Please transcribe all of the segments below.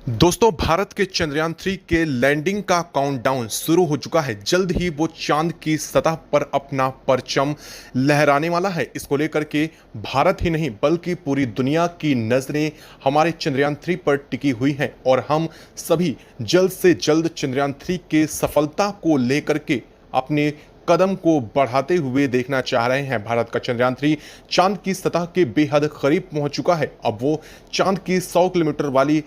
दोस्तों, भारत के चंद्रयान 3 के लैंडिंग का काउंटडाउन शुरू हो चुका है। जल्द ही वो चांद की सतह पर अपना परचम लहराने वाला है। इसको लेकर के भारत ही नहीं बल्कि पूरी दुनिया की नजरें हमारे चंद्रयान 3 पर टिकी हुई हैं और हम सभी जल्द से जल्द चंद्रयान 3 के सफलता को लेकर के अपने कदम को बढ़ाते हुए देखना चाह रहे हैं। भारत का चंद्रयान 3 चांद की सतह के बेहद करीब पहुंच चुका है। अब वो चांद की 100 किलोमीटर वाली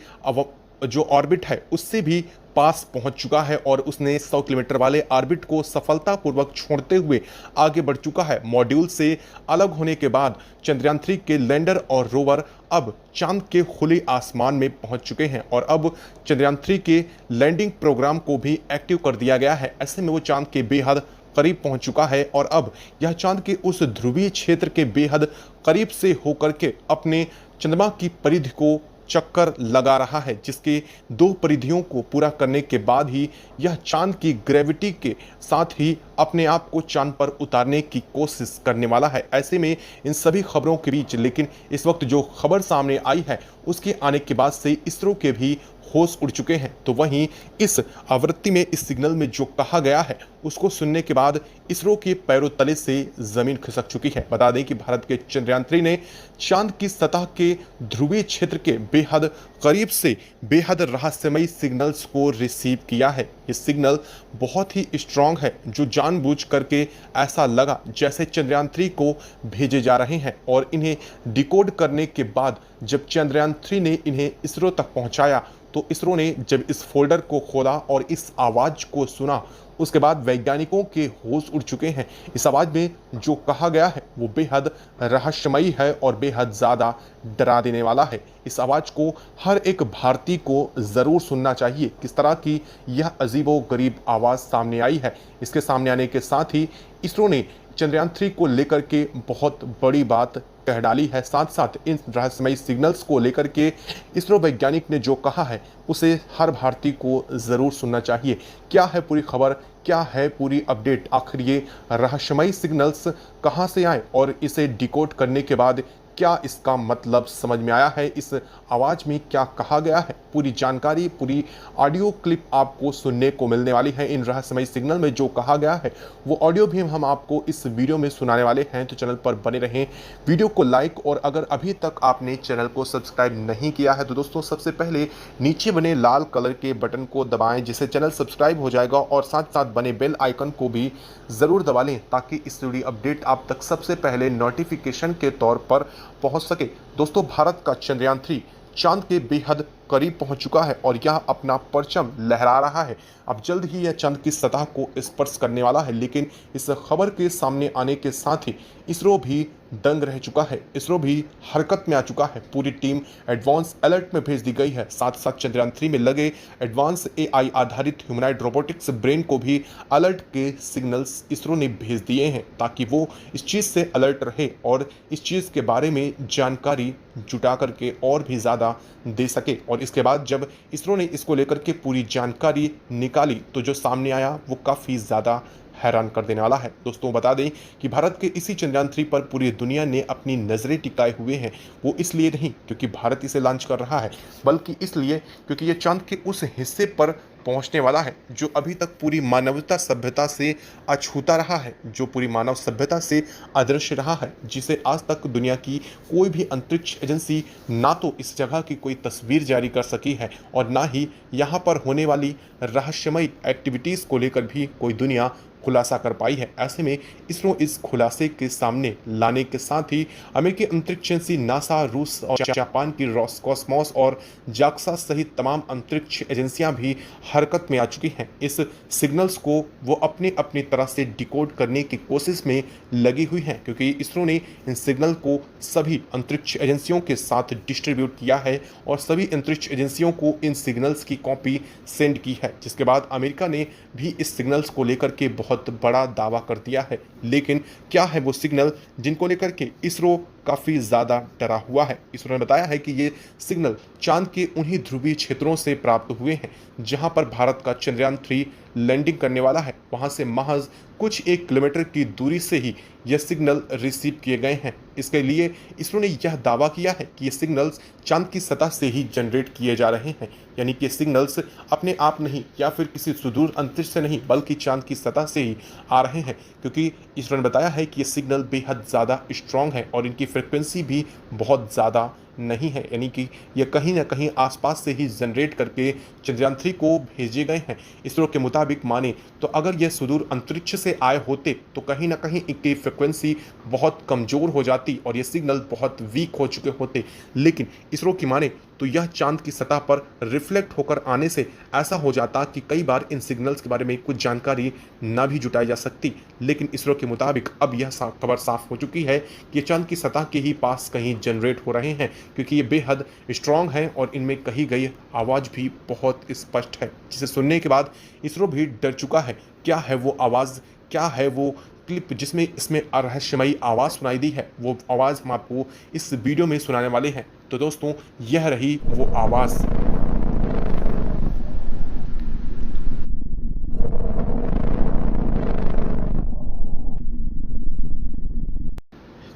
जो ऑर्बिट है उससे भी पास पहुंच चुका है और उसने 100 किलोमीटर वाले ऑर्बिट को सफलतापूर्वक छोड़ते हुए आगे बढ़ चुका है। मॉड्यूल से अलग होने के बाद चंद्रयान 3 के लैंडर और रोवर अब चांद के खुले आसमान में पहुंच चुके हैं और अब चंद्रयान 3 के लैंडिंग प्रोग्राम को भी एक्टिव कर दिया गया है। ऐसे में वो चांद के बेहद करीब पहुंच चुका है और अब यह चांद के उस ध्रुवीय क्षेत्र के बेहद करीब से होकर के अपने चंद्रमा की परिधि को चक्कर लगा रहा है, जिसके 2 परिधियों को पूरा करने के बाद ही यह चांद की ग्रेविटी के साथ ही अपने आप को चांद पर उतारने की कोशिश करने वाला है। ऐसे में इन सभी खबरों के बीच लेकिन इस वक्त जो खबर सामने आई है उसके आने के बाद से इसरो के भी होश उड़ चुके हैं। तो वहीं इस आवृत्ति में इस सिग्नल में जो कहा गया है उसको सुनने के बाद इसरो के पैरों तले से जमीन खिसक चुकी है। बता दें कि भारत के चंद्रयान 3 ने चांद की सतह के ध्रुवीय क्षेत्र के बेहद करीब से बेहद रहस्यमयी सिग्नल्स को रिसीव किया है। ये सिग्नल बहुत ही स्ट्रांग है, जो जानबूझ करके ऐसा लगा जैसे चंद्रयान 3 को भेजे जा रहे हैं और इन्हें डिकोड करने के बाद जब चंद्रयान 3 ने इन्हें इसरो तक पहुंचाया तो इसरो ने जब इस फोल्डर को खोला और इस आवाज को सुना उसके बाद वैज्ञानिकों के होश उड़ चुके हैं। इस आवाज में जो कहा गया है वो बेहद रहस्यमयी है और बेहद ज़्यादा डरा देने वाला है। इस आवाज को हर एक भारतीय को ज़रूर सुनना चाहिए। किस तरह की यह अजीबो गरीब आवाज़ सामने आई है। इसके सामने आने के साथ ही इसरो ने चंद्रयान 3 को लेकर के बहुत बड़ी बात कह डाली है। साथ साथ इन रहस्यमयी सिग्नल्स को लेकर के इसरो वैज्ञानिक ने जो कहा है उसे हर भारतीय को ज़रूर सुनना चाहिए। क्या है पूरी खबर, क्या है पूरी अपडेट, आखिर ये रहस्यमयी सिग्नल्स कहां से आए और इसे डिकोड करने के बाद क्या इसका मतलब समझ में आया है, इस आवाज़ में क्या कहा गया है, पूरी जानकारी पूरी ऑडियो क्लिप आपको सुनने को मिलने वाली है। इन रहस्यमयी सिग्नल में जो कहा गया है वो ऑडियो भी हम आपको इस वीडियो में सुनाने वाले हैं। तो चैनल पर बने रहें, वीडियो को लाइक और अगर अभी तक आपने चैनल को सब्सक्राइब नहीं किया है तो दोस्तों सबसे पहले नीचे बने लाल कलर के बटन को दबाएं, जिससे चैनल सब्सक्राइब हो जाएगा और साथ साथ बने बेल आइकन को भी ज़रूर दबा लें ताकि इस वीडियो अपडेट आप तक सबसे पहले नोटिफिकेशन के तौर पर पहुंच सके। दोस्तों, भारत का चंद्रयान 3 चांद के बेहद करीब पहुंच चुका है और यह अपना परचम लहरा रहा है। अब जल्द ही यह चांद की सतह को स्पर्श करने वाला है। लेकिन इस खबर के सामने आने के साथ ही इसरो भी दंग रह चुका है, इसरो भी हरकत में आ चुका है। पूरी टीम एडवांस अलर्ट में भेज दी गई है। साथ साथ चंद्रयान 3 में लगे एडवांस AI आधारित ह्यूमनॉइड रोबोटिक्स ब्रेन को भी अलर्ट के सिग्नल्स इसरो ने भेज दिए हैं ताकि वो इस चीज़ से अलर्ट रहे और इस चीज़ के बारे में जानकारी जुटा करके और भी ज़्यादा दे सके। और इसके बाद जब इसरो ने इसको लेकर के पूरी जानकारी निकाली तो जो सामने आया वो काफ़ी ज़्यादा हैरान कर देने वाला है। दोस्तों, बता दें कि भारत के इसी चंद्रयान 3 पर पूरी दुनिया ने अपनी नज़रें टिकाए हुए हैं। वो इसलिए नहीं क्योंकि भारत इसे लॉन्च कर रहा है, बल्कि इसलिए क्योंकि ये चांद के उस हिस्से पर पहुंचने वाला है जो अभी तक पूरी मानवता सभ्यता से अछूता रहा है, जो पूरी मानव सभ्यता से अदृश्य रहा है, जिसे आज तक दुनिया की कोई भी अंतरिक्ष एजेंसी ना तो इस जगह की कोई तस्वीर जारी कर सकी है और ना ही यहाँ पर होने वाली रहस्यमयी एक्टिविटीज़ को लेकर भी कोई दुनिया खुलासा कर पाई है। ऐसे में इसरो इस खुलासे के सामने लाने के साथ ही अमेरिकी अंतरिक्ष एजेंसी नासा, रूस और जापान की रोसकॉस्मोस और जाक्सा सहित तमाम अंतरिक्ष एजेंसियां भी हरकत में आ चुकी हैं। इस सिग्नल्स को वो अपनी अपनी तरह से डिकोड करने की कोशिश में लगी हुई हैं, क्योंकि इसरो ने इन सिग्नल को सभी अंतरिक्ष एजेंसियों के साथ डिस्ट्रीब्यूट किया है और सभी अंतरिक्ष एजेंसियों को इन सिग्नल्स की कॉपी सेंड की है, जिसके बाद अमेरिका ने भी इस सिग्नल्स को लेकर के बहुत बड़ा दावा कर दिया है। लेकिन क्या है वो सिग्नल जिनको लेकर के इसरो काफ़ी ज़्यादा डरा हुआ है। इसरो ने बताया है कि ये सिग्नल चांद के उन्हीं ध्रुवीय क्षेत्रों से प्राप्त हुए हैं जहां पर भारत का चंद्रयान 3 लैंडिंग करने वाला है। वहां से महज कुछ 1 किलोमीटर की दूरी से ही यह सिग्नल रिसीव किए गए हैं। इसके लिए इसरो ने यह दावा किया है कि ये सिग्नल्स चांद की सतह से ही जनरेट किए जा रहे हैं, यानी कि सिग्नल्स अपने आप नहीं या फिर किसी सुदूर अंतरिक्ष से नहीं बल्कि चांद की सतह से ही आ रहे हैं, क्योंकि इसरो ने बताया है कि ये सिग्नल बेहद ज़्यादा स्ट्रॉन्ग है और इनकी फ्रिक्वेंसी भी बहुत ज़्यादा नहीं है, यानी कि ये कहीं ना कहीं आसपास से ही जनरेट करके चंद्रयान 3 को भेजे गए हैं। इसरो के मुताबिक माने तो अगर ये सुदूर अंतरिक्ष से आए होते तो कहीं ना कहीं इनकी फ्रिक्वेंसी बहुत कमज़ोर हो जाती और ये सिग्नल बहुत वीक हो चुके होते, लेकिन इसरो की माने तो यह चांद की सतह पर रिफ्लेक्ट होकर आने से ऐसा हो जाता कि कई बार इन सिग्नल्स के बारे में कुछ जानकारी ना भी जुटाई जा सकती। लेकिन इसरो के मुताबिक अब यह खबर साफ हो चुकी है कि ये चांद की सतह के ही पास कहीं जनरेट हो रहे हैं, क्योंकि ये बेहद स्ट्रॉन्ग हैं और इनमें कही गई आवाज़ भी बहुत स्पष्ट है, जिसे सुनने के बाद इसरो भी डर चुका है। क्या है वो आवाज़, क्या है वो क्लिप जिसमें इसमें रहस्यमयी आवाज़ सुनाई दी है, वो आवाज़ हम आपको इस वीडियो में सुनाने वाले हैं। तो दोस्तों, यह रही वो आवाज़।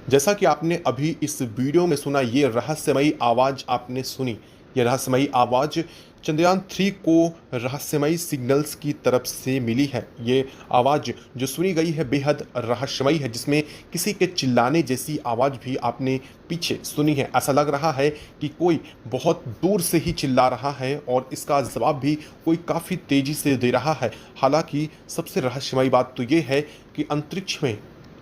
जैसा कि आपने अभी इस वीडियो में सुना, ये रहस्यमयी आवाज़ आपने सुनी। ये रहस्यमयी आवाज़ चंद्रयान 3 को रहस्यमयी सिग्नल्स की तरफ से मिली है। ये आवाज़ जो सुनी गई है बेहद रहस्यमयी है, जिसमें किसी के चिल्लाने जैसी आवाज़ भी आपने पीछे सुनी है। ऐसा लग रहा है कि कोई बहुत दूर से ही चिल्ला रहा है और इसका जवाब भी कोई काफ़ी तेज़ी से दे रहा है। हालांकि सबसे रहस्यमयी बात तो ये है कि अंतरिक्ष में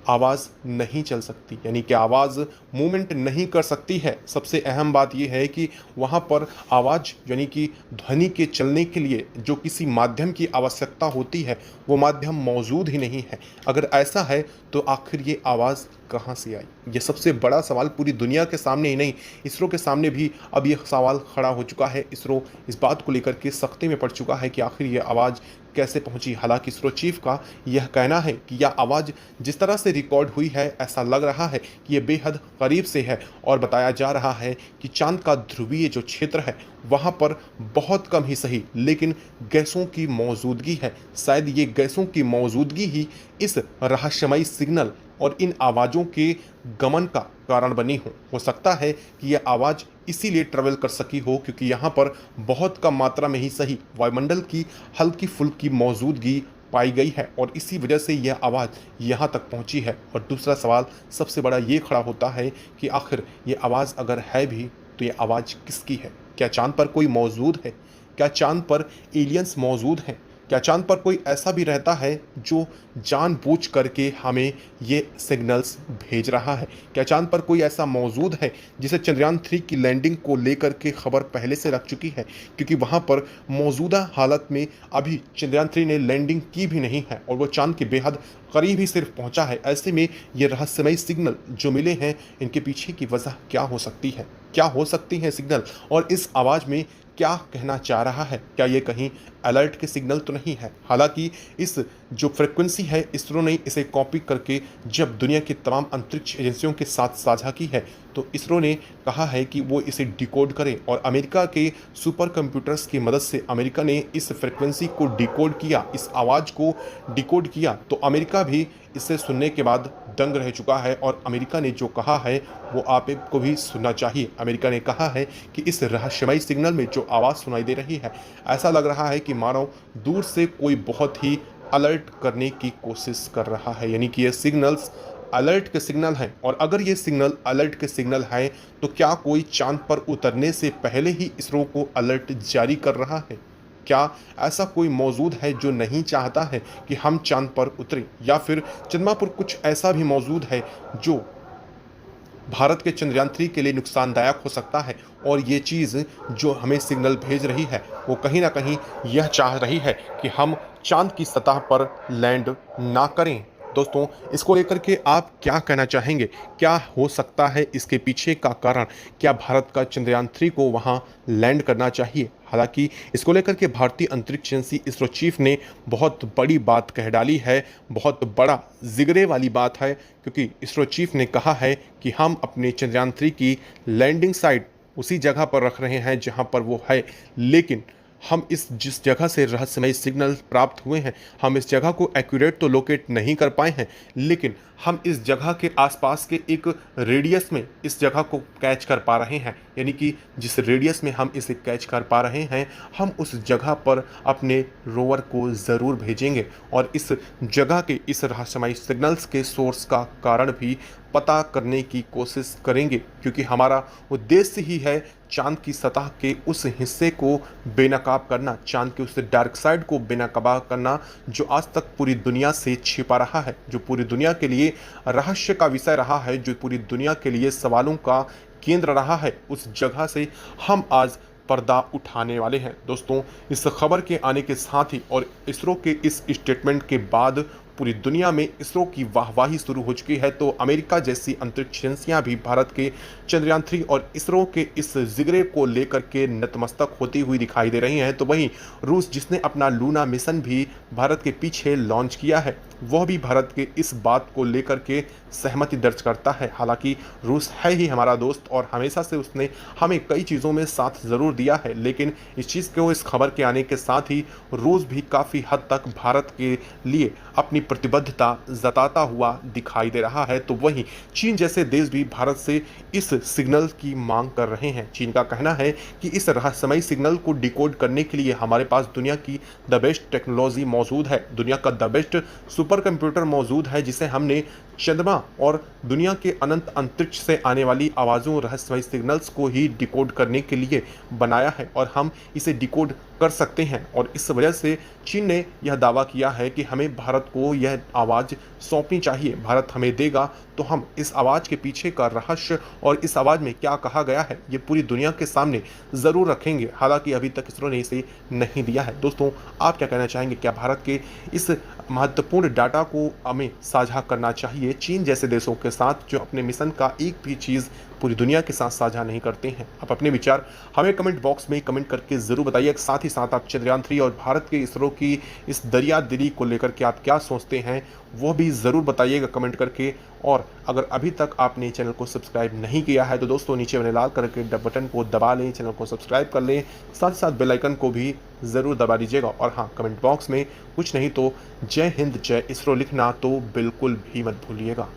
आवाज़ नहीं चल सकती, यानी कि आवाज़ मूवमेंट नहीं कर सकती है। सबसे अहम बात यह है कि वहाँ पर आवाज़ यानी कि ध्वनि के चलने के लिए जो किसी माध्यम की आवश्यकता होती है वो माध्यम मौजूद ही नहीं है। अगर ऐसा है तो आखिर ये आवाज़ कहाँ से आई? ये सबसे बड़ा सवाल पूरी दुनिया के सामने ही नहीं, इसरो के सामने भी अब यह सवाल खड़ा हो चुका है। इसरो इस बात को लेकर के सख्ती में पड़ चुका है कि आखिर ये आवाज़ कैसे पहुंची। हालांकि इसरो चीफ का यह कहना है कि यह आवाज़ जिस तरह से रिकॉर्ड हुई है ऐसा लग रहा है कि यह बेहद करीब से है और बताया जा रहा है कि चांद का ध्रुवीय जो क्षेत्र है वहाँ पर बहुत कम ही सही लेकिन गैसों की मौजूदगी है। शायद ये गैसों की मौजूदगी ही इस रहस्यमयी सिग्नल और इन आवाज़ों के गमन का कारण बनी हो सकता है कि यह आवाज़ इसीलिए ट्रेवल कर सकी हो क्योंकि यहाँ पर बहुत कम मात्रा में ही सही वायुमंडल की हल्की फुल्की मौजूदगी पाई गई है और इसी वजह से यह आवाज़ यहाँ तक पहुँची है। और दूसरा सवाल सबसे बड़ा ये खड़ा होता है कि आखिर ये आवाज़ अगर है भी तो ये आवाज़ किसकी है? क्या चांद पर कोई मौजूद है? क्या चांद पर एलियंस मौजूद हैं? क्या चांद पर कोई ऐसा भी रहता है जो जानबूझ करके हमें ये सिग्नल्स भेज रहा है? क्या चांद पर कोई ऐसा मौजूद है जिसे चंद्रयान 3 की लैंडिंग को लेकर के खबर पहले से रख चुकी है? क्योंकि वहाँ पर मौजूदा हालत में अभी चंद्रयान 3 ने लैंडिंग की भी नहीं है और वो चांद के बेहद करीब ही सिर्फ पहुँचा है। ऐसे में ये रहस्यमयी सिग्नल जो मिले हैं इनके पीछे की वजह क्या हो सकती है? क्या हो सकती है सिग्नल और इस आवाज़ में क्या कहना चाह रहा है? क्या ये कहीं अलर्ट के सिग्नल तो नहीं है? हालांकि इस जो फ्रिक्वेंसी है इसरो ने इसे कॉपी करके जब दुनिया की तमाम अंतरिक्ष एजेंसियों के साथ साझा की है तो इसरो ने कहा है कि वो इसे डिकोड करें और अमेरिका के सुपर कंप्यूटर्स की मदद से अमेरिका ने इस फ्रिक्वेंसी को डिकोड किया, इस आवाज़ को डिकोड किया। तो अमेरिका भी इसे सुनने के बाद दंग रह चुका है और अमेरिका ने जो कहा है वो आप को भी सुनना चाहिए। अमेरिका ने कहा है कि इस रहस्यमयी सिग्नल में जो आवाज़ सुनाई दे रही है ऐसा लग रहा है कि मानो दूर से कोई बहुत ही अलर्ट करने की कोशिश कर रहा है, यानी कि ये सिग्नल्स अलर्ट के सिग्नल हैं। और अगर ये सिग्नल अलर्ट के सिग्नल हैं तो क्या कोई चांद पर उतरने से पहले ही इसरो को अलर्ट जारी कर रहा है? क्या ऐसा कोई मौजूद है जो नहीं चाहता है कि हम चांद पर उतरें, या फिर चंद्रमा पर कुछ ऐसा भी मौजूद है जो भारत के चंद्रयान 3 के लिए नुकसानदायक हो सकता है और ये चीज़ जो हमें सिग्नल भेज रही है वो कहीं ना कहीं यह चाह रही है कि हम चांद की सतह पर लैंड ना करें दोस्तों, इसको लेकर के आप क्या कहना चाहेंगे? क्या हो सकता है इसके पीछे का कारण? क्या भारत का चंद्रयान 3 को वहाँ लैंड करना चाहिए? हालाँकि इसको लेकर के भारतीय अंतरिक्ष एजेंसी इसरो चीफ ने बहुत बड़ी बात कह डाली है, बहुत बड़ा जिगरे वाली बात है, क्योंकि इसरो चीफ ने कहा है कि हम अपने चंद्रयान 3 की लैंडिंग साइट उसी जगह पर रख रहे हैं जहाँ पर वो है, लेकिन हम इस जिस जगह से रहस्यमयी सिग्नल प्राप्त हुए हैं, हम इस जगह को एक्यूरेट तो लोकेट नहीं कर पाए हैं, लेकिन हम इस जगह के आसपास के एक रेडियस में इस जगह को कैच कर पा रहे हैं। यानी कि जिस रेडियस में हम इसे कैच कर पा रहे हैं, हम उस जगह पर अपने रोवर को ज़रूर भेजेंगे और इस जगह के इस रहस्यमयी सिग्नल्स के सोर्स का कारण भी पता करने की कोशिश करेंगे, क्योंकि हमारा उद्देश्य ही है चाँद की सतह के उस हिस्से को बेनकाब करना, चाँद के उस डार्क साइड को बेनकाब करना जो आज तक पूरी दुनिया से छिपा रहा है, जो पूरी दुनिया के लिए रहस्य का विषय रहा है, जो पूरी दुनिया के लिए सवालों का केंद्र रहा है। उस जगह से हम आज पर्दा उठाने वाले हैं। दोस्तों, इस खबर के आने के साथ ही और इसरो के इस स्टेटमेंट के बाद पूरी दुनिया में इसरो की वाहवाही शुरू हो चुकी है। तो अमेरिका जैसी अंतरिक्ष एजेंसियां भी भारत के चंद्रयान 3 और इसरो के इस जिगरे को लेकर के नतमस्तक होती हुई दिखाई दे रही हैं। तो वहीं रूस, जिसने अपना लूना मिशन भी भारत के पीछे लॉन्च किया है, वह भी भारत के इस बात को लेकर के सहमति दर्ज करता है। हालांकि रूस है ही हमारा दोस्त और हमेशा से उसने हमें कई चीज़ों में साथ ज़रूर दिया है, लेकिन इस चीज़ को, इस खबर के आने के साथ ही रूस भी काफ़ी हद तक भारत के लिए अपनी प्रतिबद्धता जताता हुआ दिखाई दे रहा है। तो वहीं चीन जैसे देश भी भारत से इस सिग्नल की मांग कर रहे हैं। चीन का कहना है कि इस रहस्यमयी सिग्नल को डिकोड करने के लिए हमारे पास दुनिया की द बेस्ट टेक्नोलॉजी मौजूद है, दुनिया का द बेस्ट सुपर कंप्यूटर मौजूद है, जिसे हमने चंद्रमा और दुनिया के अनंत अंतरिक्ष से आने वाली आवाज़ों, रहस्यमयी सिग्नल्स को ही डिकोड करने के लिए बनाया है और हम इसे डिकोड कर सकते हैं। और इस वजह से चीन ने यह दावा किया है कि हमें भारत को यह आवाज़ सौंपनी चाहिए, भारत हमें देगा तो हम इस आवाज़ के पीछे का रहस्य और इस आवाज़ में क्या कहा गया है ये पूरी दुनिया के सामने ज़रूर रखेंगे। हालांकि अभी तक इसरो ने इसे नहीं दिया है। दोस्तों, आप क्या कहना चाहेंगे? क्या भारत के इस महत्वपूर्ण डाटा को हमें साझा करना चाहिए चीन जैसे देशों के साथ, जो अपने मिशन का एक भी चीज़ पूरी दुनिया के साथ साझा नहीं करते हैं? आप अपने विचार हमें कमेंट बॉक्स में कमेंट करके ज़रूर बताइए। साथ ही साथ आप चंद्रयान 3 और भारत के इसरो की इस दरियादिली को लेकर के आप क्या सोचते हैं वो भी ज़रूर बताइएगा कमेंट करके। और अगर अभी तक आपने चैनल को सब्सक्राइब नहीं किया है तो दोस्तों, नीचे बने लाल कलर के बटन को दबा लें, चैनल को सब्सक्राइब कर लें, साथ ही साथ बेल आइकन को भी ज़रूर दबा दीजिएगा। और हाँ, कमेंट बॉक्स में कुछ नहीं तो जय हिंद जय इसरो लिखना तो बिल्कुल भी मत भूलिएगा।